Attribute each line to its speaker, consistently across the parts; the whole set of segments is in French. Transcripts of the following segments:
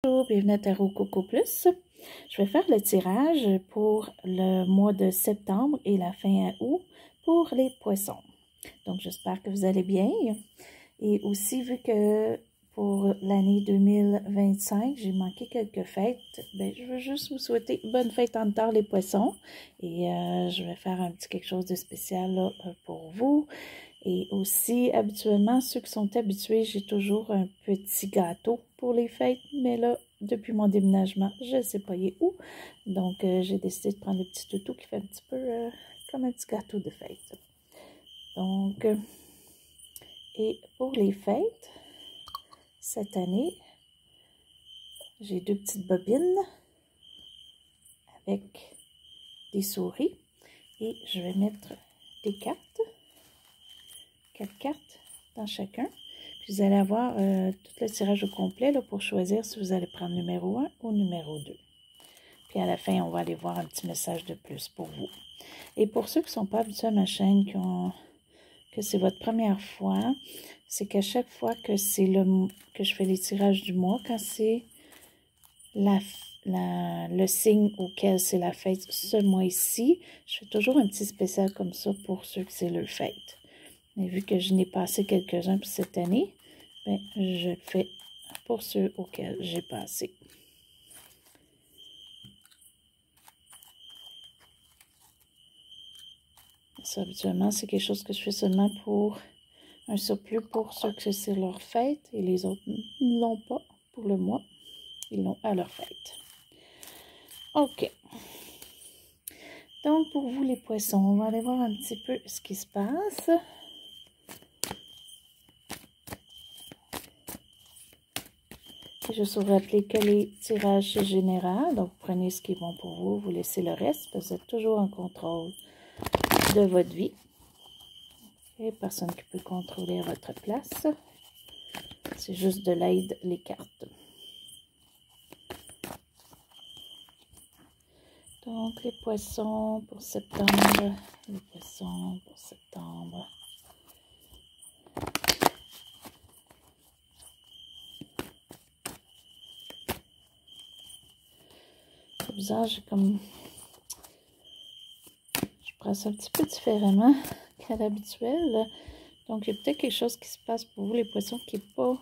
Speaker 1: Bonjour, bienvenue à Tarot Coco Plus. Je vais faire le tirage pour le mois de septembre et la fin août pour les poissons. Donc, j'espère que vous allez bien. Et aussi, vu que pour l'année 2025, j'ai manqué quelques fêtes, ben, je veux juste vous souhaiter bonne fête en retard les poissons. Et je vais faire un petit quelque chose de spécial là, pour vous. Et aussi, habituellement, ceux qui sont habitués, j'ai toujours un petit gâteau pour les fêtes. Mais là, depuis mon déménagement, je ne sais pas il est où. Donc, j'ai décidé de prendre le petit toutou qui fait un petit peu comme un petit gâteau de fête. Donc, et pour les fêtes, cette année, j'ai deux petites bobines avec des souris. Et je vais mettre des cartes. 4 cartes dans chacun. Puis vous allez avoir tout le tirage au complet là, pour choisir si vous allez prendre numéro 1 ou numéro 2. Puis à la fin, on va aller voir un petit message de plus pour vous. Et pour ceux qui ne sont pas habitués à ma chaîne, que c'est votre première fois, c'est qu'à chaque fois que que je fais les tirages du mois, quand c'est le signe auquel c'est la fête ce mois-ci, je fais toujours un petit spécial comme ça pour ceux que c'est leur fête. Et vu que je n'ai passé quelques-uns pour cette année, ben, je fais pour ceux auxquels j'ai passé. Ça, habituellement, c'est quelque chose que je fais seulement pour un surplus pour ceux que c'est leur fête et les autres ne l'ont pas pour le mois. Ils l'ont à leur fête. OK. Donc, pour vous, les poissons, on va aller voir un petit peu ce qui se passe. Juste vous rappeler que les tirages c'est général, donc prenez ce qui est bon pour vous, vous laissez le reste, parce que vous êtes toujours en contrôle de votre vie. Et personne qui peut contrôler à votre place. C'est juste de l'aide, les cartes. Donc, les poissons pour septembre. Les poissons pour septembre. C'est bizarre, j'ai comme... Je prends ça un petit peu différemment qu'à l'habituel. Donc, il y a peut-être quelque chose qui se passe pour vous, les poissons, qui n'est pas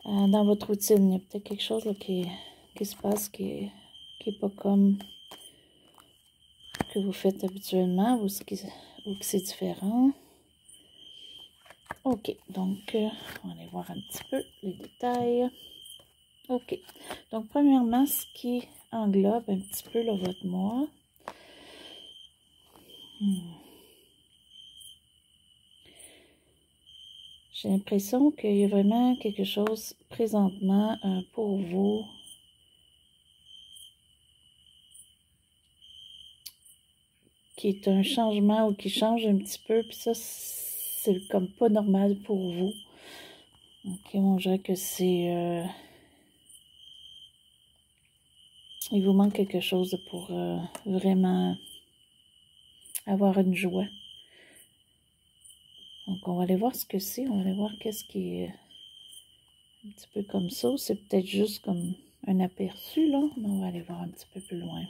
Speaker 1: dans votre routine. Il y a peut-être quelque chose là, qui se passe qui est pas comme que vous faites habituellement ou que c'est différent. OK, donc on va aller voir un petit peu les détails. OK, donc premièrement, ce qui englobe un petit peu là, votre mois. J'ai l'impression qu'il y a vraiment quelque chose présentement pour vous qui est un changement ou qui change un petit peu, puis ça, c'est comme pas normal pour vous. Ok, on dirait que c'est... il vous manque quelque chose pour vraiment avoir une joie. Donc, on va aller voir ce que c'est. On va aller voir qu'est-ce qui est un petit peu comme ça. C'est peut-être juste comme un aperçu, là. Mais on va aller voir un petit peu plus loin.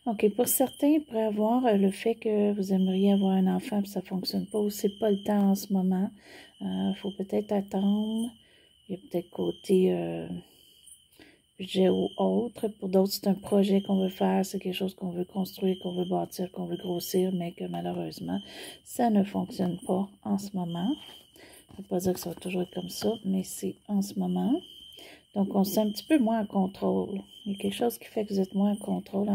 Speaker 1: OK, pour certains, il pourrait avoir le fait que vous aimeriez avoir un enfant et ça ne fonctionne pas ou c'est pas le temps en ce moment. Il faut peut-être attendre. Il y a peut-être côté budget ou autre. Pour d'autres, c'est un projet qu'on veut faire, c'est quelque chose qu'on veut construire, qu'on veut bâtir, qu'on veut grossir, mais que malheureusement, ça ne fonctionne pas en ce moment. Ça ne veut pas dire que ça va toujours être comme ça, mais c'est en ce moment. Donc, on se sent un petit peu moins en contrôle. Il y a quelque chose qui fait que vous êtes moins en contrôle.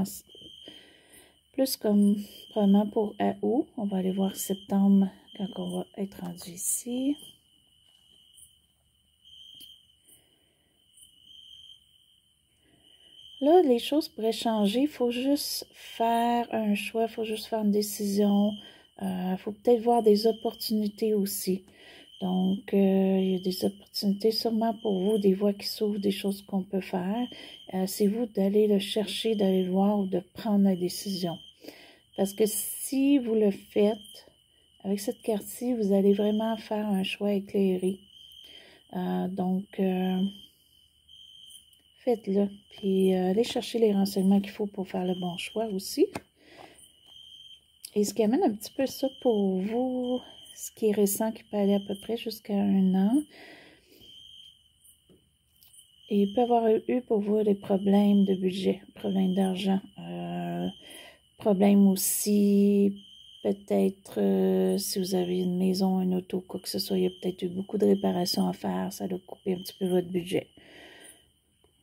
Speaker 1: Plus comme vraiment pour août. On va aller voir septembre quand on va être rendu ici. Là, les choses pourraient changer. Il faut juste faire un choix. Il faut juste faire une décision. Il faut peut-être voir des opportunités aussi. Donc, il y a des opportunités sûrement pour vous, des voies qui s'ouvrent, des choses qu'on peut faire. C'est vous d'aller le chercher, d'aller le voir ou de prendre la décision. Parce que si vous le faites, avec cette carte-ci, vous allez vraiment faire un choix éclairé. Donc, faites-le. Puis, allez chercher les renseignements qu'il faut pour faire le bon choix aussi. Et ce qui amène un petit peu ça pour vous, ce qui est récent, qui peut aller à peu près jusqu'à 1 an. Et il peut y avoir eu pour vous des problèmes de budget, problèmes d'argent, problèmes aussi, peut-être si vous avez une maison, une auto, quoi que ce soit, il y a peut-être eu beaucoup de réparations à faire, ça doit couper un petit peu votre budget.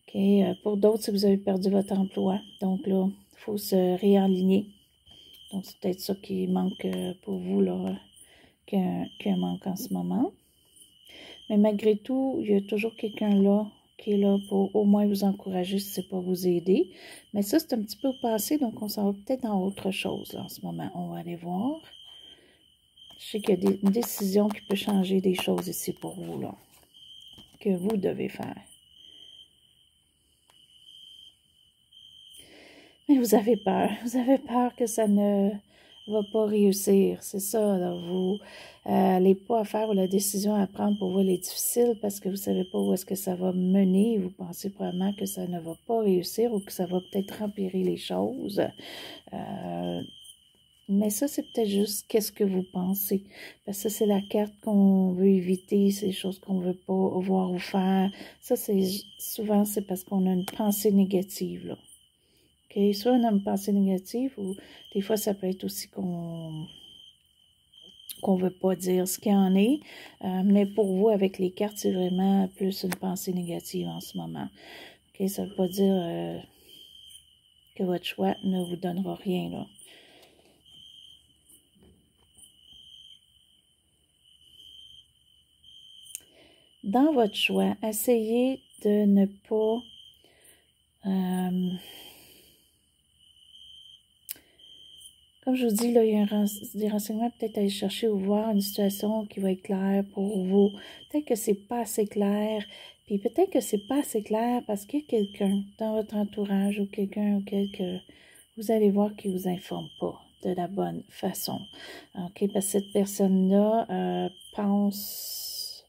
Speaker 1: OK, pour d'autres, si vous avez perdu votre emploi, donc là, il faut se réaligner. Donc, c'est peut-être ça qui manque pour vous, là, qu'un manque en ce moment. Mais malgré tout, il y a toujours quelqu'un là qui est là pour au moins vous encourager si ce n'est pas vous aider. Mais ça, c'est un petit peu au passé, donc on s'en va peut-être dans autre chose là, en ce moment. On va aller voir. Je sais qu'il y a une décision qui peut changer des choses ici pour vous, là, que vous devez faire. Mais vous avez peur que ça ne va pas réussir, c'est ça, là, vous, les pas à faire ou la décision à prendre pour vous, elle est difficile parce que vous ne savez pas où est-ce que ça va mener, vous pensez probablement que ça ne va pas réussir ou que ça va peut-être empirer les choses, mais ça, c'est peut-être juste qu'est-ce que vous pensez, parce que ça, c'est la carte qu'on veut éviter, c'est des choses qu'on ne veut pas voir ou faire, ça, souvent, c'est parce qu'on a une pensée négative, là. Okay. Soit on a une pensée négative ou des fois ça peut être aussi qu'on ne veut pas dire ce qu'il y en est. Mais pour vous, avec les cartes, c'est vraiment plus une pensée négative en ce moment. Okay. Ça ne veut pas dire que votre choix ne vous donnera rien, là. Dans votre choix, essayez de ne pas comme je vous dis, là, il y a des renseignements peut-être à aller chercher ou voir une situation qui va être claire pour vous. Peut-être que c'est pas assez clair, puis peut-être que c'est pas assez clair parce qu'il y a quelqu'un dans votre entourage ou quelqu'un auquel que vous allez voir qui vous informe pas de la bonne façon. OK? Parce que cette personne-là pense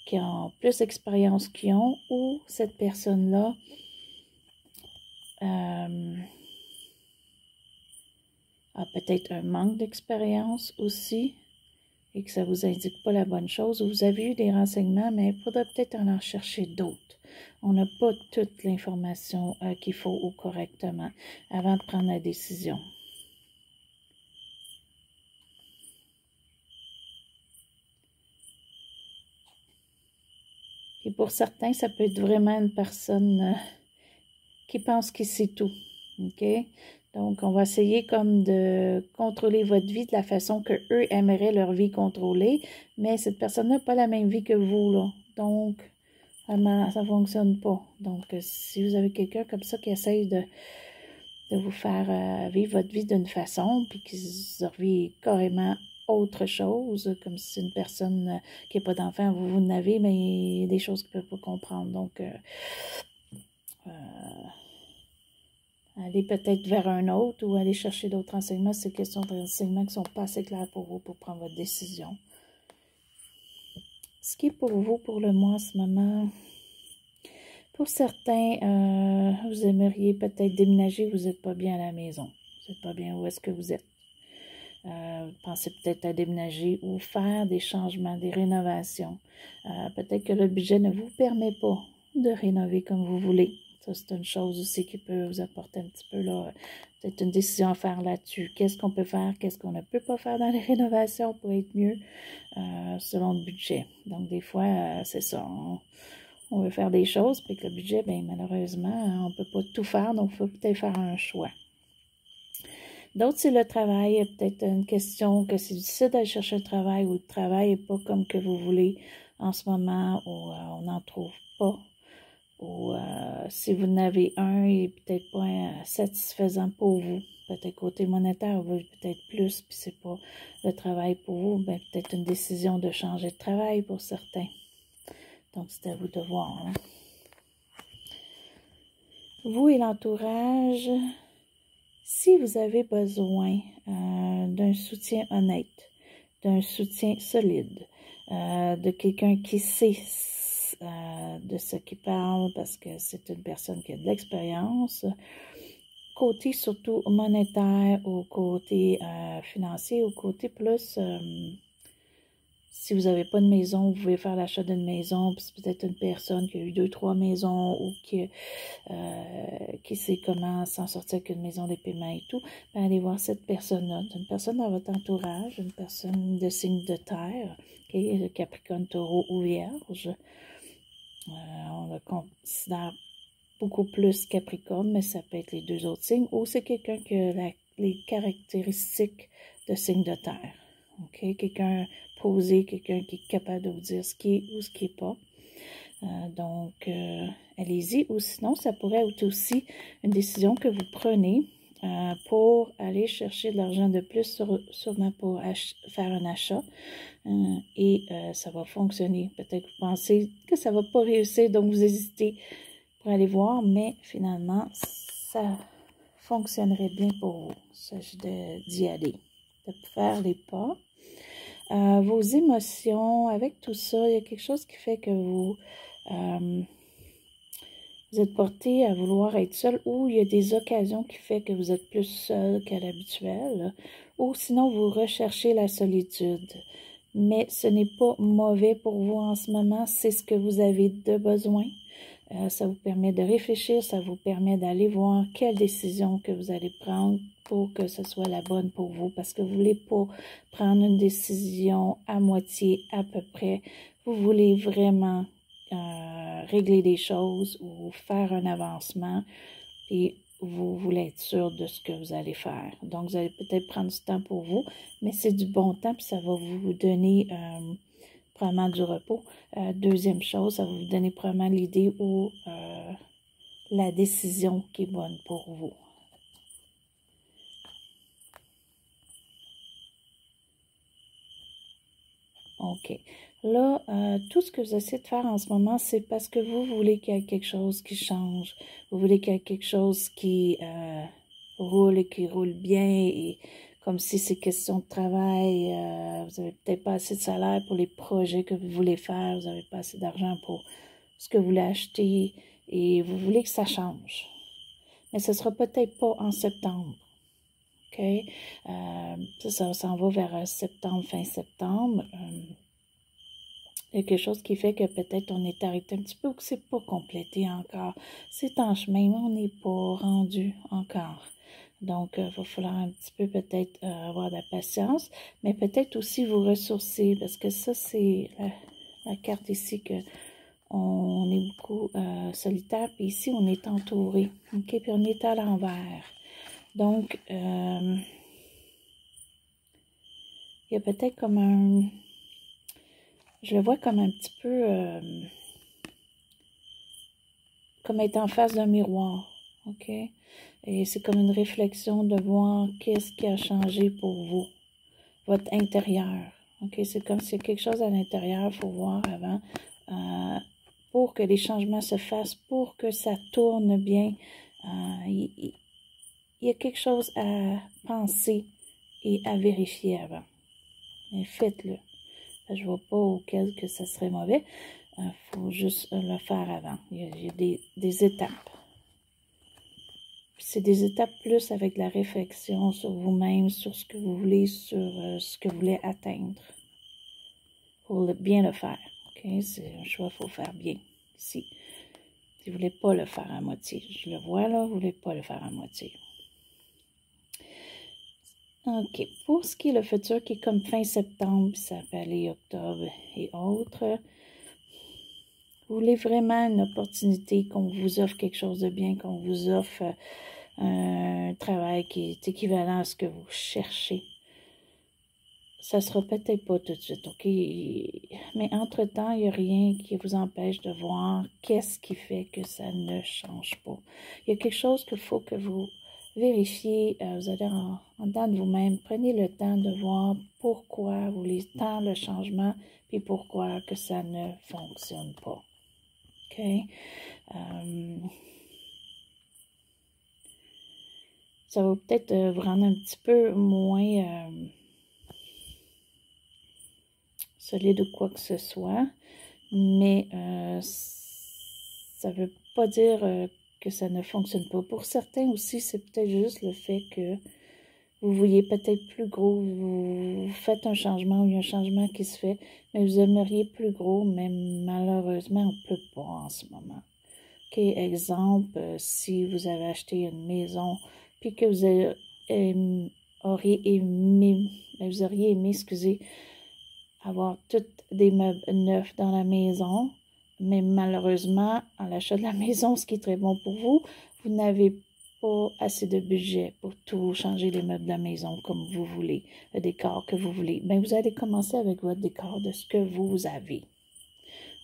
Speaker 1: qu'ils ont plus d'expérience qu'ils ont ou cette personne-là a peut-être un manque d'expérience aussi et que ça ne vous indique pas la bonne chose. Vous avez eu des renseignements, mais il faudrait peut-être en chercher d'autres. On n'a pas toute l'information qu'il faut ou correctement avant de prendre la décision. Et pour certains, ça peut être vraiment une personne qui pense qu'il sait tout. OK? Donc, on va essayer comme de contrôler votre vie de la façon que eux aimeraient leur vie contrôlée, mais cette personne n'a pas la même vie que vous, là. Donc, vraiment, ça ne fonctionne pas. Donc, si vous avez quelqu'un comme ça qui essaye de vous faire vivre votre vie d'une façon, puis qui vit carrément autre chose, comme si c'est une personne qui n'a pas d'enfant, vous n'avez, mais il y a des choses qu'ils ne peuvent pas comprendre. Donc, aller peut-être vers un autre ou aller chercher d'autres renseignements. C'est questions de renseignements qui ne sont pas assez clairs pour vous pour prendre votre décision. Ce qui est pour vous pour le mois en ce moment, pour certains, vous aimeriez peut-être déménager, vous n'êtes pas bien à la maison. Vous n'êtes pas bien où est-ce que vous êtes. Vous pensez peut-être à déménager ou faire des changements, des rénovations. Peut-être que le budget ne vous permet pas de rénover comme vous voulez. Ça, c'est une chose aussi qui peut vous apporter un petit peu, là, peut-être une décision à faire là-dessus. Qu'est-ce qu'on peut faire, qu'est-ce qu'on ne peut pas faire dans les rénovations pour être mieux selon le budget. Donc, des fois, c'est ça, on veut faire des choses, puis que le budget, bien, malheureusement, on ne peut pas tout faire, donc il faut peut-être faire un choix. D'autres, c'est le travail. Peut-être une question que c'est difficile d'aller chercher un travail ou le travail n'est pas comme que vous voulez en ce moment ou on n'en trouve pas. Ou si vous en avez un, il n'est peut-être pas satisfaisant pour vous. Peut-être côté monétaire, vous voulez peut-être plus, puis c'est pas le travail pour vous. Bien, peut-être une décision de changer de travail pour certains. Donc, c'est à vous de voir. Hein? Vous et l'entourage, si vous avez besoin d'un soutien honnête, d'un soutien solide, de quelqu'un qui sait de ce qu'il parle parce que c'est une personne qui a de l'expérience. Côté surtout monétaire ou côté financier ou côté plus, si vous n'avez pas de maison, vous pouvez faire l'achat d'une maison, puis c'est peut-être une personne qui a eu 2-3 maisons ou qui sait comment s'en sortir avec une maison des paiements et tout, ben allez voir cette personne-là. Une personne dans votre entourage, une personne de signe de terre, okay, Capricorne, Taureau ou Vierge. On le considère beaucoup plus Capricorne, mais ça peut être les deux autres signes, ou c'est quelqu'un qui a les caractéristiques de signe de terre. Okay? Quelqu'un posé, quelqu'un qui est capable de vous dire ce qui est ou ce qui n'est pas. Donc, allez-y. Ou sinon, ça pourrait être aussi une décision que vous prenez pour aller chercher de l'argent de plus, sûrement pour faire un achat. Et ça va fonctionner. Peut-être que vous pensez que ça ne va pas réussir, donc vous hésitez pour aller voir, mais finalement, ça fonctionnerait bien pour vous. Il s'agit d'y aller, de faire les pas. Vos émotions, avec tout ça, il y a quelque chose qui fait que vous êtes porté à vouloir être seul, ou il y a des occasions qui font que vous êtes plus seul qu'à l'habituel, ou sinon vous recherchez la solitude. Mais ce n'est pas mauvais pour vous en ce moment, c'est ce que vous avez de besoin. Ça vous permet de réfléchir, ça vous permet d'aller voir quelle décision que vous allez prendre pour que ce soit la bonne pour vous, parce que vous ne voulez pas prendre une décision à moitié, à peu près. Vous voulez vraiment régler des choses ou faire un avancement et vous voulez être sûr de ce que vous allez faire. Donc, vous allez peut-être prendre du temps pour vous, mais c'est du bon temps, puis ça va vous donner probablement du repos. Deuxième chose, ça va vous donner probablement l'idée ou la décision qui est bonne pour vous. OK. Là, tout ce que vous essayez de faire en ce moment, c'est parce que vous voulez qu'il y ait quelque chose qui change. Vous voulez qu'il y ait quelque chose qui roule et qui roule bien. Et comme si c'est question de travail, vous n'avez peut-être pas assez de salaire pour les projets que vous voulez faire. Vous n'avez pas assez d'argent pour ce que vous voulez acheter. Et vous voulez que ça change. Mais ce ne sera peut-être pas en septembre. OK? Ça s'en va vers septembre, fin septembre. Il y a quelque chose qui fait que peut-être on est arrêté un petit peu ou que c'est pas complété encore. C'est en chemin, mais on n'est pas rendu encore. Donc, il va falloir un petit peu peut-être avoir de la patience, mais peut-être aussi vous ressourcer, parce que ça, c'est la carte ici que on est beaucoup solitaire, puis ici, on est entouré. OK? Puis on est à l'envers. Donc, il y a peut-être comme un... Je le vois comme un petit peu... comme être en face d'un miroir. OK? Et c'est comme une réflexion de voir qu'est-ce qui a changé pour vous. Votre intérieur. OK? C'est comme s'il y a quelque chose à l'intérieur, il faut voir avant. Pour que les changements se fassent, pour que ça tourne bien. Il y a quelque chose à penser et à vérifier avant. Mais faites-le. Je ne vois pas auquel que ça serait mauvais. Il faut juste le faire avant. Il y a des étapes. C'est des étapes plus avec la réflexion sur vous-même, sur ce que vous voulez, sur ce que vous voulez atteindre. Pour bien le faire. Okay? C'est un choix, il faut faire bien. Si vous ne voulez pas le faire à moitié. Je le vois là, vous ne voulez pas le faire à moitié. OK. Pour ce qui est le futur, qui est comme fin septembre, ça peut aller octobre et autres, vous voulez vraiment une opportunité, qu'on vous offre quelque chose de bien, qu'on vous offre un travail qui est équivalent à ce que vous cherchez. Ça ne sera peut-être pas tout de suite, OK? Mais entre-temps, il n'y a rien qui vous empêche de voir qu'est-ce qui fait que ça ne change pas. Il y a quelque chose qu'il faut que vous vérifiez. Vous allez en dedans de vous-même. Prenez le temps de voir pourquoi vous voulez tant le changement, puis pourquoi que ça ne fonctionne pas. OK? Ça va peut-être vous rendre un petit peu moins solide ou quoi que ce soit, mais ça ne veut pas dire que ça ne fonctionne pas. Pour certains aussi, c'est peut-être juste le fait que vous voyez peut-être plus gros, vous faites un changement ou il y a un changement qui se fait, mais vous aimeriez plus gros, mais malheureusement, on ne peut pas en ce moment. OK, exemple, si vous avez acheté une maison, puis que vous auriez aimé, excusez, avoir tous des meubles neufs dans la maison, mais malheureusement, à l'achat de la maison, ce qui est très bon pour vous, vous n'avez pas assez de budget pour tout changer les meubles de la maison comme vous voulez, le décor que vous voulez. Bien, vous allez commencer avec votre décor de ce que vous avez.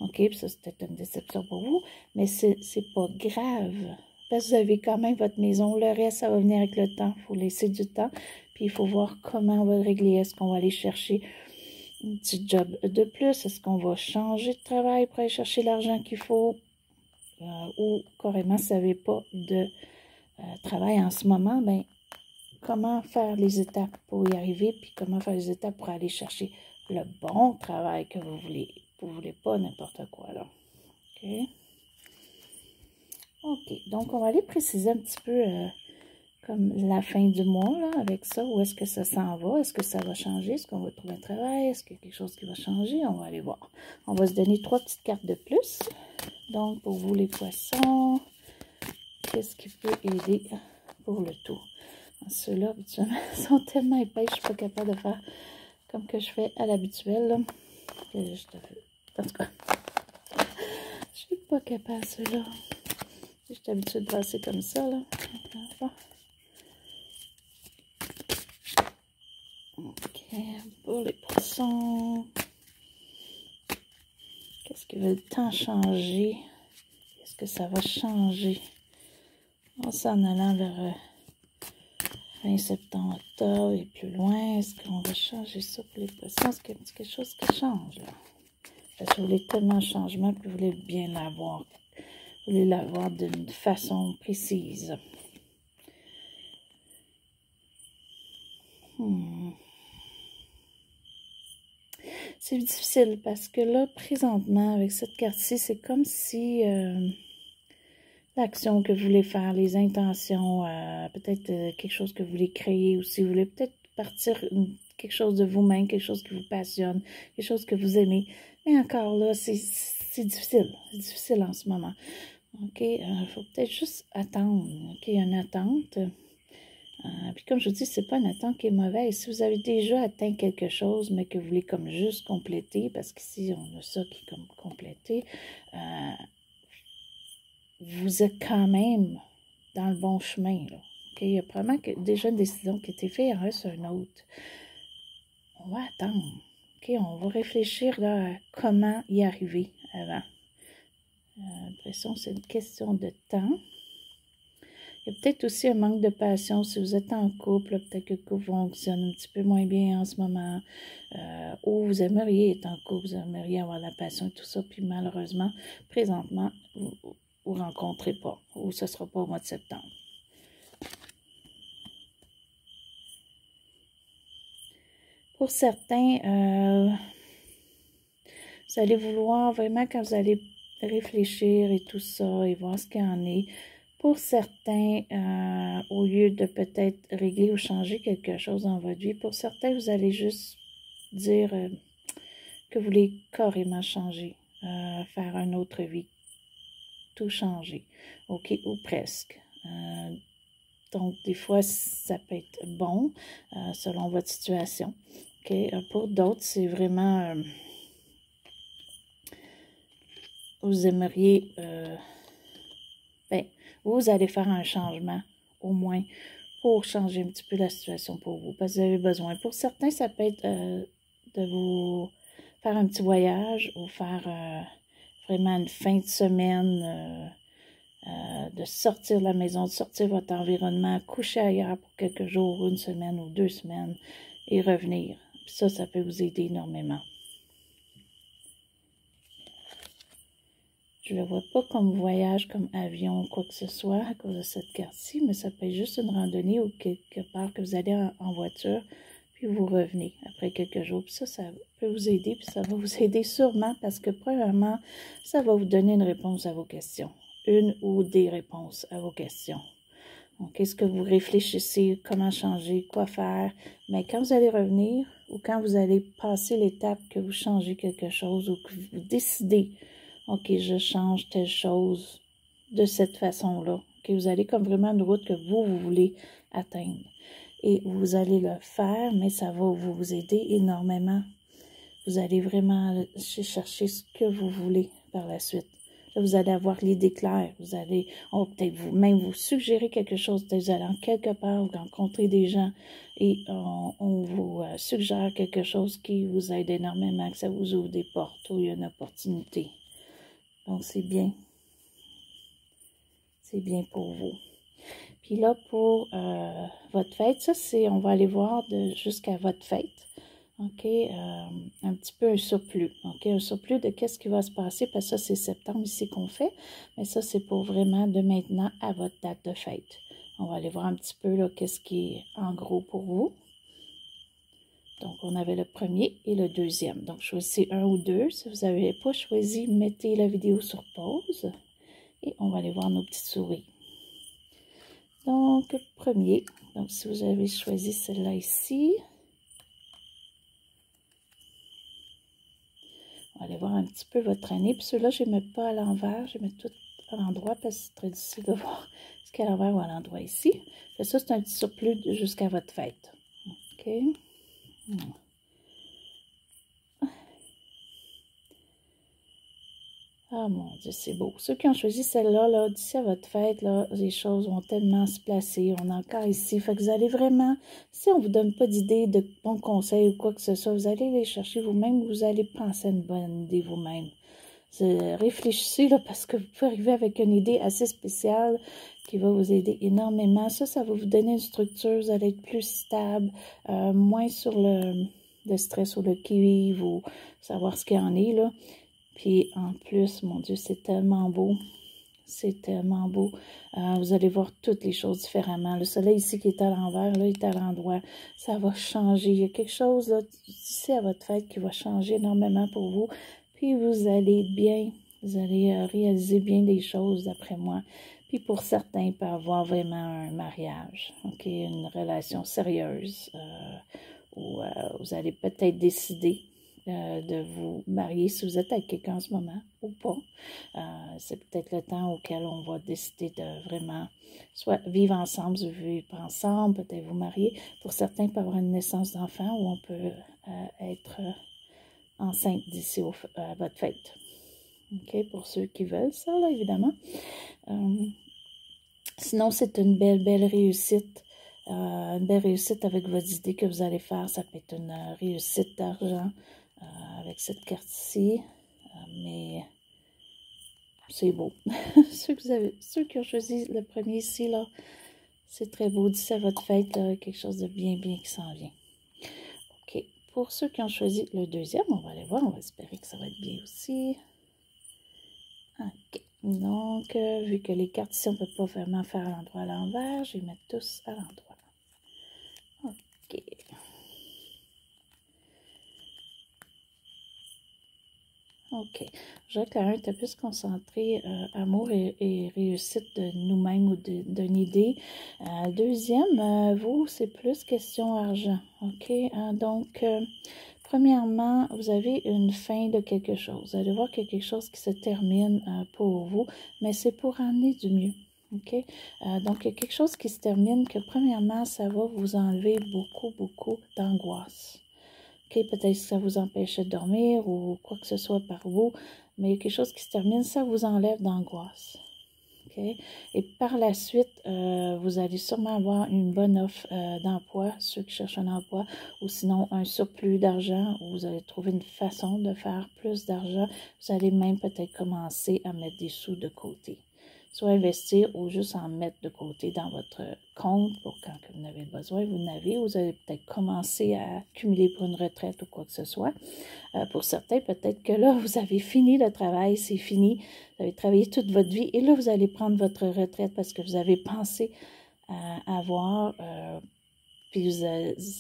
Speaker 1: OK, puis ça, c'est peut-être une déception pour vous, mais c'est pas grave. Parce que vous avez quand même votre maison. Le reste, ça va venir avec le temps. Il faut laisser du temps. Puis, il faut voir comment on va le régler. Est-ce qu'on va aller chercher un petit job de plus? Est-ce qu'on va changer de travail pour aller chercher l'argent qu'il faut? Ou carrément, si vous n'avez pas de travail en ce moment, bien, comment faire les étapes pour y arriver? Puis, comment faire les étapes pour aller chercher le bon travail que vous voulez? Vous ne voulez pas n'importe quoi, là. OK? OK. Donc, on va aller préciser un petit peu comme la fin du mois, là, avec ça. Où est-ce que ça s'en va? Est-ce que ça va changer? Est-ce qu'on va trouver un travail? Est-ce qu'il y a quelque chose qui va changer? On va aller voir. On va se donner 3 petites cartes de plus. Donc, pour vous, les poissons, qu'est-ce qui peut aider pour le tout? Ceux-là, habituellement, sont tellement épais, je ne suis pas capable de faire comme que je fais à l'habituel. En tout cas, je suis pas capable, ceux-là. Je suis habituée de brasser comme ça, là. OK, pour les poissons. Qu'est-ce qui va le temps changer? Qu'est-ce que ça va changer? En s'en allant vers fin septembre, octobre et plus loin, est-ce qu'on va changer ça pour les poissons? Est-ce qu'il y a quelque chose qui change, là? Parce que vous voulez tellement de changement que vous voulez bien l'avoir. Vous voulez l'avoir d'une façon précise. C'est difficile parce que là, présentement, avec cette carte-ci, c'est comme si l'action que vous voulez faire, les intentions, peut-être quelque chose que vous voulez créer aussi, vous voulez peut-être partir quelque chose de vous-même, quelque chose qui vous passionne, quelque chose que vous aimez. Mais encore là, c'est difficile. C'est difficile en ce moment. OK, il faut peut-être juste attendre. OK, il y a une attente. Puis comme je vous dis, c'est pas une attente qui est mauvaise. Si vous avez déjà atteint quelque chose, mais que vous voulez comme juste compléter, parce qu'ici, on a ça qui est comme complété, vous êtes quand même dans le bon chemin, là. OK, il y a probablement déjà une décision qui a été faite, il reste un autre. On va attendre. OK, on va réfléchir là, à comment y arriver avant. J'ai l'impression que c'est une question de temps. Il y a peut-être aussi un manque de passion. Si vous êtes en couple, peut-être que le couple fonctionne un petit peu moins bien en ce moment. Ou vous aimeriez être en couple, vous aimeriez avoir la passion et tout ça. Puis malheureusement, présentement, vous ne rencontrez pas. Ou ce ne sera pas au mois de septembre. Pour certains, vous allez vouloir vraiment, quand vous allez réfléchir et tout ça, et voir ce qu'il y en est, pour certains, au lieu de peut-être régler ou changer quelque chose dans votre vie, pour certains, vous allez juste dire que vous voulez carrément changer, faire une autre vie, tout changer, OK, ou presque. Donc, des fois, ça peut être bon, selon votre situation. OK, pour d'autres, c'est vraiment... vous aimeriez... vous allez faire un changement, au moins, pour changer un petit peu la situation pour vous, parce que vous avez besoin. Pour certains, ça peut être de vous faire un petit voyage ou faire vraiment une fin de semaine, de sortir de la maison, de sortir de votre environnement, coucher ailleurs pour quelques jours, une semaine ou 2 semaines et revenir. Puis ça peut vous aider énormément. Je ne le vois pas comme voyage, comme avion, quoi que ce soit, à cause de cette carte-ci, mais ça peut être juste une randonnée ou quelque part que vous allez en voiture, puis vous revenez après quelques jours. Puis ça peut vous aider, puis ça va vous aider sûrement parce que premièrement, ça va vous donner une réponse à vos questions. Une ou des réponses à vos questions. Donc, est-ce que vous réfléchissez, comment changer, quoi faire? Mais quand vous allez revenir ou quand vous allez passer l'étape que vous changez quelque chose ou que vous décidez, OK, je change telle chose de cette façon-là, que vous allez comme vraiment une route que vous voulez atteindre. Et vous allez le faire, mais ça va vous aider énormément. Vous allez vraiment chercher ce que vous voulez par la suite. Là, vous allez avoir l'idée claire. Vous allez, on va peut-être même vous suggérer quelque chose. Peut-être vous allez en quelque part, vous rencontrer des gens et on vous suggère quelque chose qui vous aide énormément, que ça vous ouvre des portes où il y a une opportunité. Donc, c'est bien. C'est bien pour vous. Puis là, pour votre fête, ça, c'est, on va aller voir jusqu'à votre fête. OK, un petit peu un surplus. OK, un surplus de qu'est-ce qui va se passer, parce que ça, c'est septembre ici qu'on fait. Mais ça, c'est pour vraiment de maintenant à votre date de fête. On va aller voir un petit peu, là, qu'est-ce qui est en gros pour vous. Donc, on avait le premier et le deuxième. Donc, choisissez un ou deux. Si vous n'avez pas choisi, mettez la vidéo sur pause. Et on va aller voir nos petites souris. Donc, premier. Donc, si vous avez choisi celle-là ici, on va aller voir un petit peu votre année. Puis ceux-là, je ne les mets pas à l'envers. Je les mets tout à l'endroit parce que c'est très difficile de voir ce qu'il y a à l'envers ou à l'endroit ici. Et ça, c'est un petit surplus jusqu'à votre fête. OK. Ah mon Dieu, c'est beau. Ceux qui ont choisi celle-là, là, d'ici à votre fête, là, les choses vont tellement se placer. On est encore ici. Fait que vous allez vraiment, si on ne vous donne pas d'idées, de bons conseils ou quoi que ce soit, vous allez les chercher vous-même, vous allez penser à une bonne idée vous-même. Réfléchissez, là, parce que vous pouvez arriver avec une idée assez spéciale qui va vous aider énormément. Ça va vous donner une structure, vous allez être plus stable, moins sur le stress ou le qui-vive ou savoir ce qu'il y en est, là. Puis en plus, mon Dieu, c'est tellement beau. C'est tellement beau. Vous allez voir toutes les choses différemment. Le soleil ici qui est à l'envers, là, il est à l'endroit. Ça va changer. Il y a quelque chose là, ici à votre fête qui va changer énormément pour vous. Puis vous allez être bien. Vous allez réaliser bien des choses, d'après moi. Puis pour certains, il peut y avoir vraiment un mariage. OK? Une relation sérieuse. Où vous allez peut-être décider de vous marier si vous êtes avec quelqu'un en ce moment ou pas. C'est peut-être le temps auquel on va décider de vraiment soit vivre ensemble, vivre ensemble, peut-être vous marier. Pour certains, il peut y avoir une naissance d'enfant où on peut être enceinte d'ici à votre fête. OK, pour ceux qui veulent ça, là, évidemment. Sinon, c'est une belle réussite. Une belle réussite avec vos idées que vous allez faire. Ça peut être une réussite d'argent avec cette carte-ci. Mais c'est beau. Ceux qui ont choisi le premier ici, là, c'est très beau. D'ici à votre fête, là, quelque chose de bien qui s'en vient. OK. Pour ceux qui ont choisi le deuxième, on va aller voir. On va espérer que ça va être bien aussi. OK. Donc, vu que les cartes ici, on ne peut pas vraiment faire l'endroit à l'envers, je vais mettre tous à l'endroit. OK. OK. Je vois que la 1 était plus concentrée amour et réussite de nous-mêmes ou d'une idée. Deuxième, vous, c'est plus question argent. OK. Donc, premièrement, vous avez une fin de quelque chose. Vous allez voir qu'il y a quelque chose qui se termine pour vous, mais c'est pour amener du mieux. OK? Donc, il y a quelque chose qui se termine que, premièrement, ça va vous enlever beaucoup d'angoisse. OK? Peut-être que ça vous empêchait de dormir ou quoi que ce soit par vous, mais il y a quelque chose qui se termine, ça vous enlève d'angoisse. Okay? Et par la suite, vous allez sûrement avoir une bonne offre d'emploi, ceux qui cherchent un emploi, ou sinon un surplus d'argent, où vous allez trouver une façon de faire plus d'argent. Vous allez même peut-être commencer à mettre des sous de côté. Soit investir ou juste en mettre de côté dans votre compte pour quand vous en avez besoin, vous n'avez. Vous allez peut-être commencer à accumuler pour une retraite ou quoi que ce soit. Pour certains, peut-être que là, vous avez fini le travail, c'est fini. Vous avez travaillé toute votre vie et là, vous allez prendre votre retraite parce que vous avez pensé à avoir puis vous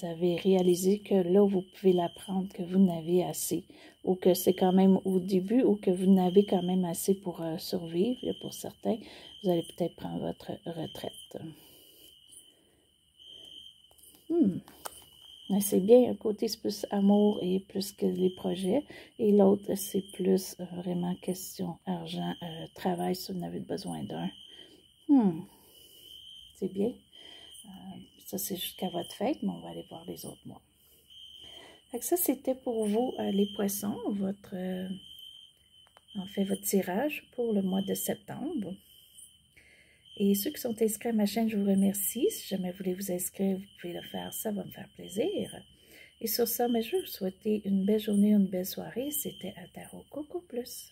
Speaker 1: avez réalisé que là, vous pouvez l'apprendre, que vous n'avez assez, ou que c'est quand même au début, ou que vous n'avez quand même assez pour survivre. Et pour certains, vous allez peut-être prendre votre retraite. C'est bien, un côté c'est plus amour et plus que les projets, et l'autre c'est plus vraiment question argent, travail si vous en avez besoin d'un. C'est bien. Ça c'est jusqu'à votre fête, mais on va aller voir les autres mois. Fait que ça c'était pour vous les poissons, en fait votre tirage pour le mois de septembre. Et ceux qui sont inscrits à ma chaîne, je vous remercie. Si jamais vous voulez vous inscrire, vous pouvez le faire, ça va me faire plaisir. Et sur ça, je vais vous souhaiter une belle journée, une belle soirée. C'était à Tarot Coco Plus.